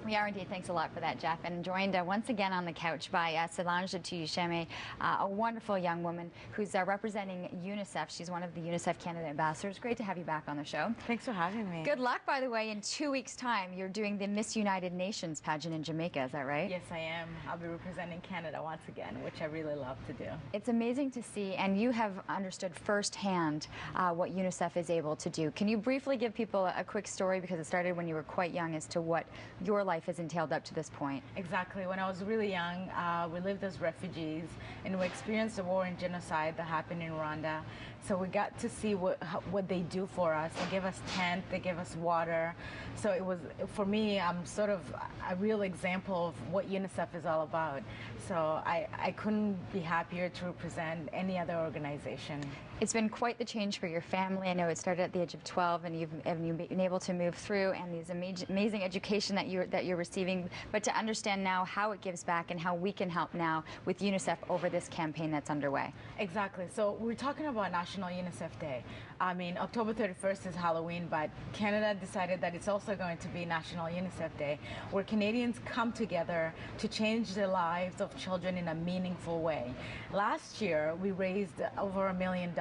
We are indeed. Thanks a lot for that, Jeff. And joined once again on the couch by Solange Tuyishime, a wonderful young woman who's representing Unicef. She's one of the Unicef Canada Ambassadors. Great to have you back on the show. Thanks for having me. Good luck, by the way. In 2 weeks' time, you're doing the Miss United Nations pageant in Jamaica. Is that right? Yes, I am. I'll be representing Canada once again, which I really love to do. It's amazing to see, and you have understood firsthand what Unicef is able to do. Can you briefly give people a quick story, because it started when you were quite young, as to what your life has entailed up to this point? Exactly. When I was really young, we lived as refugees, and we experienced a war and genocide that happened in Rwanda. So we got to see what they do for us. They give us tent, they give us water. So it was, for me, I'm sort of a real example of what UNICEF is all about. So I couldn't be happier to represent any other organization. It's been quite the change for your family. I know it started at the age of 12, and you've been able to move through, and these amazing education that you're receiving. But to understand now how it gives back and how we can help now with UNICEF over this campaign that's underway. Exactly. So we're talking about National UNICEF Day. I mean, October 31st is Halloween, but Canada decided that it's also going to be National UNICEF Day, where Canadians come together to change the lives of children in a meaningful way. Last year, we raised over $1 million.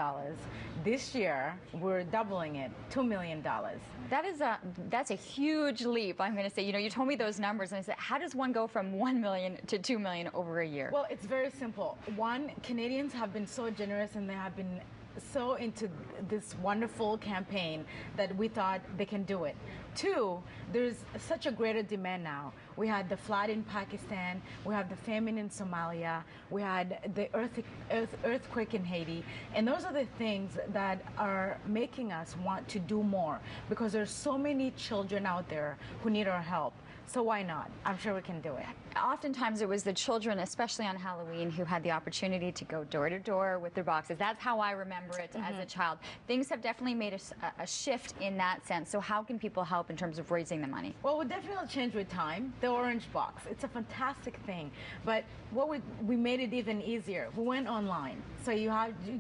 This year, we're doubling it, $2 million. That's a huge leap, I'm going to say. You know, you told me those numbers, and I said, how does one go from 1 million to 2 million over a year? Well, it's very simple. One, Canadians have been so generous, and they have been so into this wonderful campaign that we thought they can do it. Two, there's such a greater demand now. We had the flood in Pakistan, we have the famine in Somalia, we had the earthquake in Haiti, and those are the things that are making us want to do more, because there's so many children out there who need our help. So why not? I'm sure we can do it. Oftentimes it was the children, especially on Halloween, who had the opportunity to go door to door with their boxes. That's how I remember it as a child. Things have definitely made a shift in that sense. So how can people help in terms of raising the money? Well, we'll definitely change with time. The orange box, it's a fantastic thing. But what we made it even easier. We went online. So you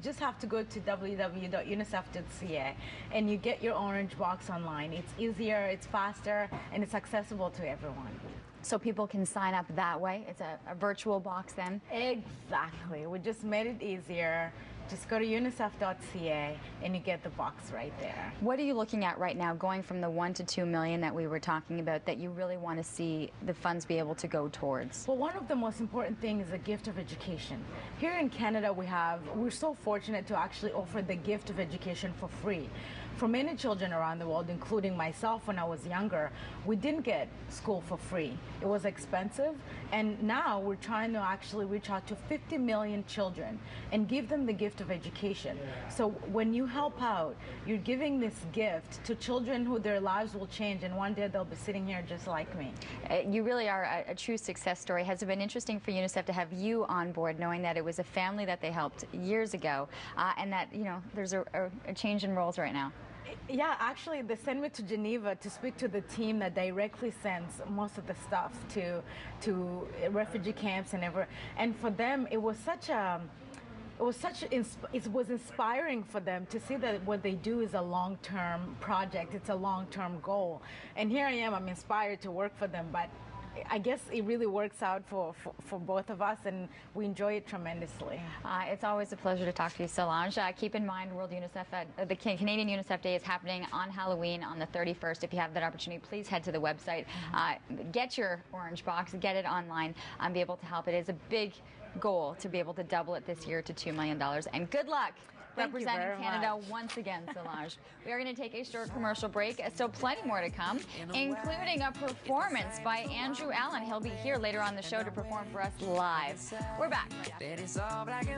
just have to go to www.unicef.ca and you get your orange box online. It's easier, it's faster, and it's accessible to everyone. So people can sign up that way? It's a virtual box then? Exactly. We just made it easier. Just go to unicef.ca and you get the box right there. What are you looking at right now, going from the 1 to 2 million that we were talking about, that you really want to see the funds be able to go towards? Well, one of the most important things is a gift of education. Here in Canada, we're so fortunate to actually offer the gift of education for free. For many children around the world, including myself when I was younger, we didn't get school for free. It was expensive, and now we're trying to actually reach out to 50 million children and give them the gift of education. So when you help out, you're giving this gift to children who their lives will change, and one day they'll be sitting here just like me. You really are a true success story. Has it been interesting for UNICEF to have you on board, knowing that it was a family that they helped years ago, and that, you know, there's a change in roles right now? Yeah, actually, they sent me to Geneva to speak to the team that directly sends most of the stuff to refugee camps and for them it was inspiring for them to see that what they do is a long-term project. It's a long-term goal, and here I am. I'm inspired to work for them, but I guess it really works out for both of us, and we enjoy it tremendously. It's always a pleasure to talk to you, Solange. Keep in mind, World UNICEF, the Canadian UNICEF Day is happening on Halloween on the 31st. If you have that opportunity, please head to the website, get your orange box, get it online, and be able to help. It is a big goal to be able to double it this year to $2 million. And good luck representing Canada once again, Solange. We are going to take a short commercial break, so plenty more to come, including a performance by Andrew Allen. He'll be here later on the show to perform for us live. We're back.